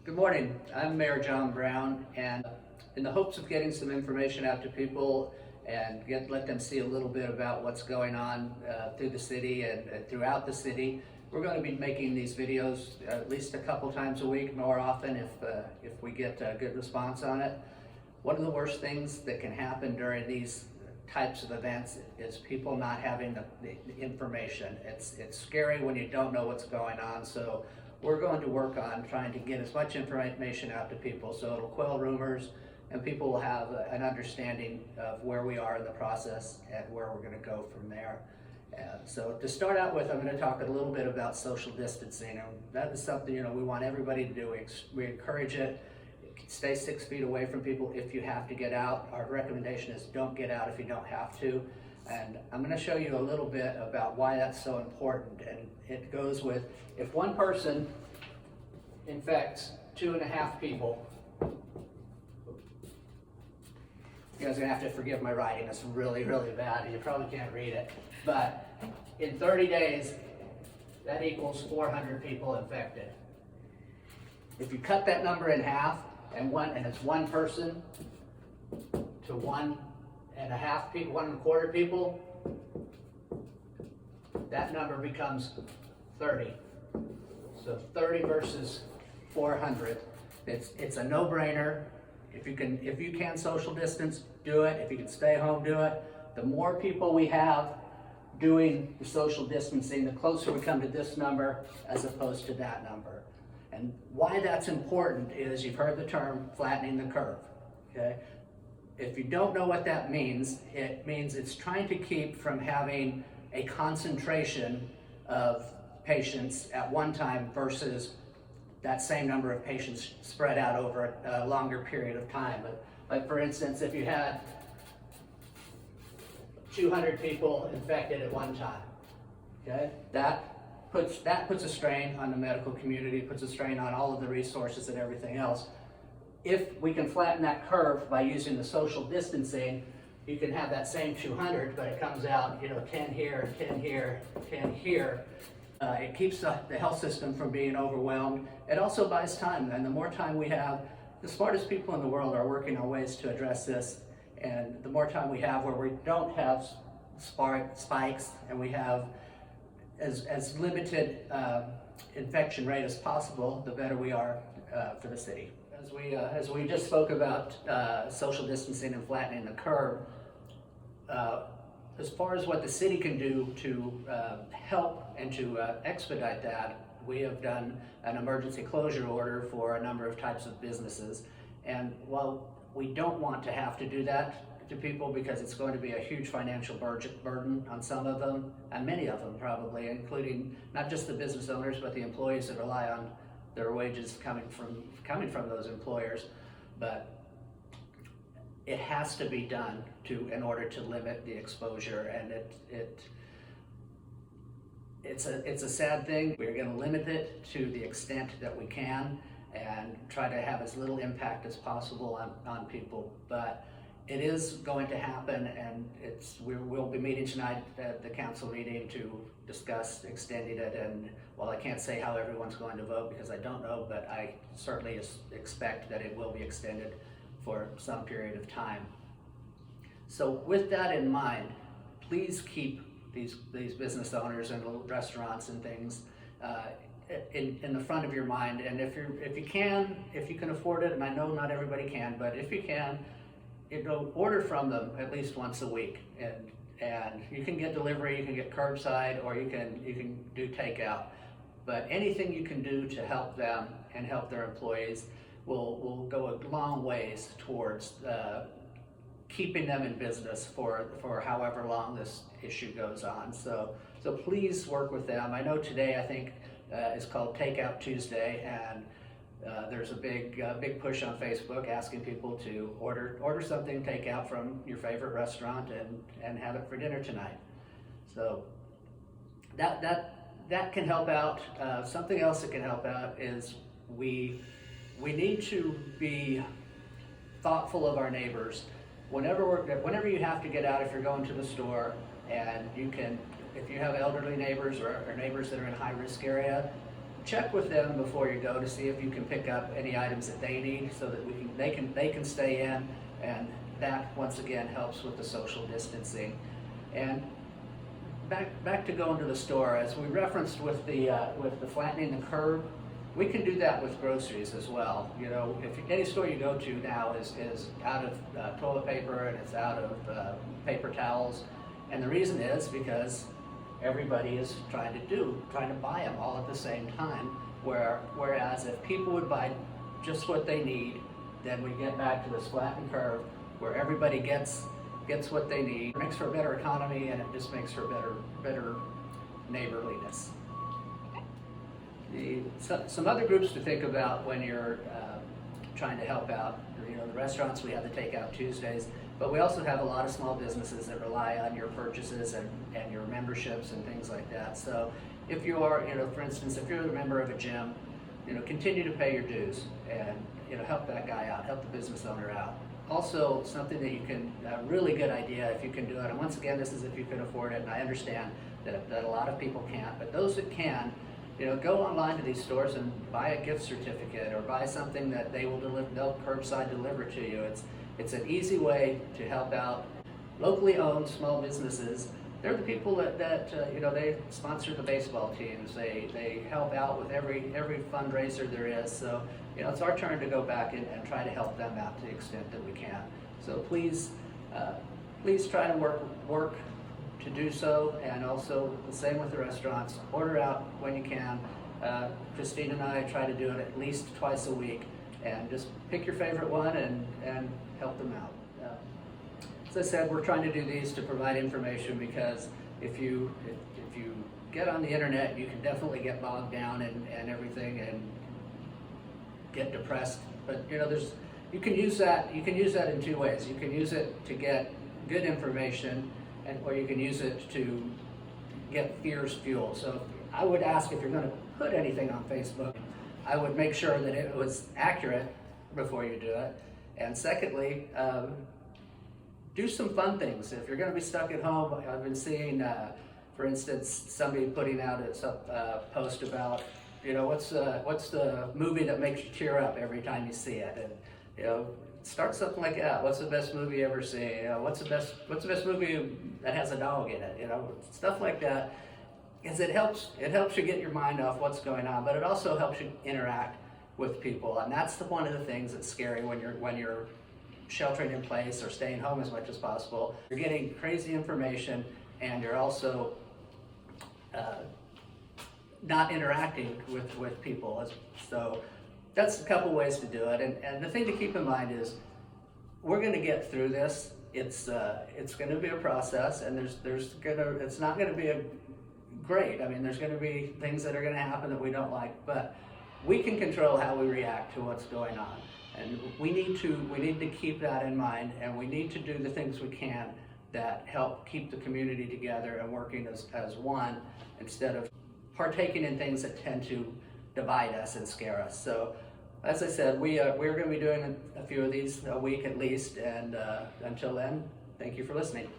Good morning. I'm Mayor Browne, and in the hopes of getting some information out to people and let them see a little bit about what's going on through the city and throughout the city, we're going to be making these videos at least a couple times a week, more often if we get a good response on it. One of the worst things that can happen during these types of events is people not having the information. It's scary when you don't know what's going on, so we're going to work on trying to get as much information out to people so it'll quell rumors and people will have an understanding of where we are in the process and where we're going to go from there. So to start out with, I'm going to talk a little bit about social distancing, and that is something we want everybody to do. We encourage it. Stay 6 feet away from people if you have to get out. Our recommendation is don't get out if you don't have to. And I'm going to show you a little bit about why that's so important. And it goes with, if one person infects 2.5 people, you guys are going to have to forgive my writing. It's really, really bad. You probably can't read it. But in 30 days, that equals 400 people infected. If you cut that number in half, and it's one person to 1.5 people, 1.25 people, that number becomes 30. So 30 versus 400. It's a no-brainer. If you can social distance, do it. If you can stay home, do it. The more people we have doing the social distancing, the closer we come to this number as opposed to that number. And why that's important is, you've heard the term flattening the curve, okay? If you don't know what that means, it means it's trying to keep from having a concentration of patients at one time versus that same number of patients spread out over a longer period of time. But for instance, if you had 200 people infected at one time, okay, that puts a strain on the medical community, puts a strain on all of the resources and everything else. If we can flatten that curve by using the social distancing, you can have that same 200, but it comes out, 10 here, 10 here, 10 here. It keeps the health system from being overwhelmed. It also buys time, and the more time we have, the smartest people in the world are working on ways to address this, and the more time we have where we don't have spikes and we have as limited infection rate as possible, the better we are for the city. As we just spoke about social distancing and flattening the curve, as far as what the city can do to help and to expedite that, we have done an emergency closure order for a number of types of businesses. And while we don't want to have to do that to people, because it's going to be a huge financial burden on some of them, and many of them probably, including not just the business owners, but the employees that rely on their wages coming from those employers. But it has to be done in order to limit the exposure, and it's a sad thing. We're going to limit it to the extent that we can and try to have as little impact as possible on people. But it is going to happen, and we'll be meeting tonight at the council meeting to discuss extending it. And while I can't say how everyone's going to vote because I don't know, but I certainly expect that it will be extended for some period of time. So with that in mind, please keep these business owners and little restaurants and things in the front of your mind. And if you can afford it, and I know not everybody can, but if you can, order from them at least once a week, and you can get delivery, you can get curbside, or you can do takeout. But anything you can do to help them and help their employees will go a long ways towards keeping them in business for however long this issue goes on. So please work with them. I know today, I think, is called Takeout Tuesday, and there's a big push on Facebook asking people to order something, take out from your favorite restaurant, and have it for dinner tonight. So that can help out. Something else that can help out is we need to be thoughtful of our neighbors. Whenever you have to get out, if you're going to the store, and if you have elderly neighbors or neighbors that are in a high-risk area, check with them before you go to see if you can pick up any items that they need, so that they can stay in, and that once again helps with the social distancing. And back to going to the store, as we referenced with the flattening the curb, we can do that with groceries as well. You know, if any store you go to now is out of toilet paper and it's out of paper towels, and the reason is because everybody is trying to buy them all at the same time. Whereas if people would buy just what they need, then we get back to this flattened curve where everybody gets what they need. It makes for a better economy, and it just makes for better neighborliness. Some other groups to think about when you're trying to help out. You know, the restaurants, we have the Takeout Tuesdays, but we also have a lot of small businesses that rely on your purchases and your memberships and things like that. So if you are, you know, for instance, if you're a member of a gym, you know, continue to pay your dues and, you know, help that guy out, help the business owner out. Also, something that you can, a really good idea if you can do it, and once again, this is if you can afford it, and I understand that a lot of people can't, but those that can, you know, go online to these stores and buy a gift certificate or buy something that they'll curbside deliver to you. It's an easy way to help out locally owned small businesses. They're the people that you know, they sponsor the baseball teams. They help out with every fundraiser there is. So, you know, it's our turn to go back and try to help them out to the extent that we can. So please try to work to do so, and also the same with the restaurants. Order out when you can. Christine and I try to do it at least twice a week, and just pick your favorite one and help them out. As I said, we're trying to do these to provide information, because if you get on the internet, you can definitely get bogged down and everything and get depressed. But you know, you can use that in two ways. You can use it to get good information, or you can use it to get fears fueled. So I would ask, if you're going to put anything on Facebook, I would make sure that it was accurate before you do it. And secondly, do some fun things. If you're going to be stuck at home, I've been seeing, for instance, somebody putting out a post about, you know, what's the movie that makes you tear up every time you see it, and you know, start something like that. What's the best movie you ever seen? You know, what's the best movie that has a dog in it? You know, stuff like that. Because it helps you get your mind off what's going on, but it also helps you interact with people, and that's one of the things that's scary when you're sheltering in place or staying home as much as possible. You're getting crazy information, and you're also not interacting with people. So that's a couple ways to do it. And the thing to keep in mind is, we're going to get through this. It's going to be a process, and it's not going to be great. I mean, there's going to be things that are going to happen that we don't like, but we can control how we react to what's going on. And we need to keep that in mind, and we need to do the things we can that help keep the community together and working as one, instead of partaking in things that tend to divide us and scare us. So, as I said, we're going to be doing a few of these a week at least, and until then, thank you for listening.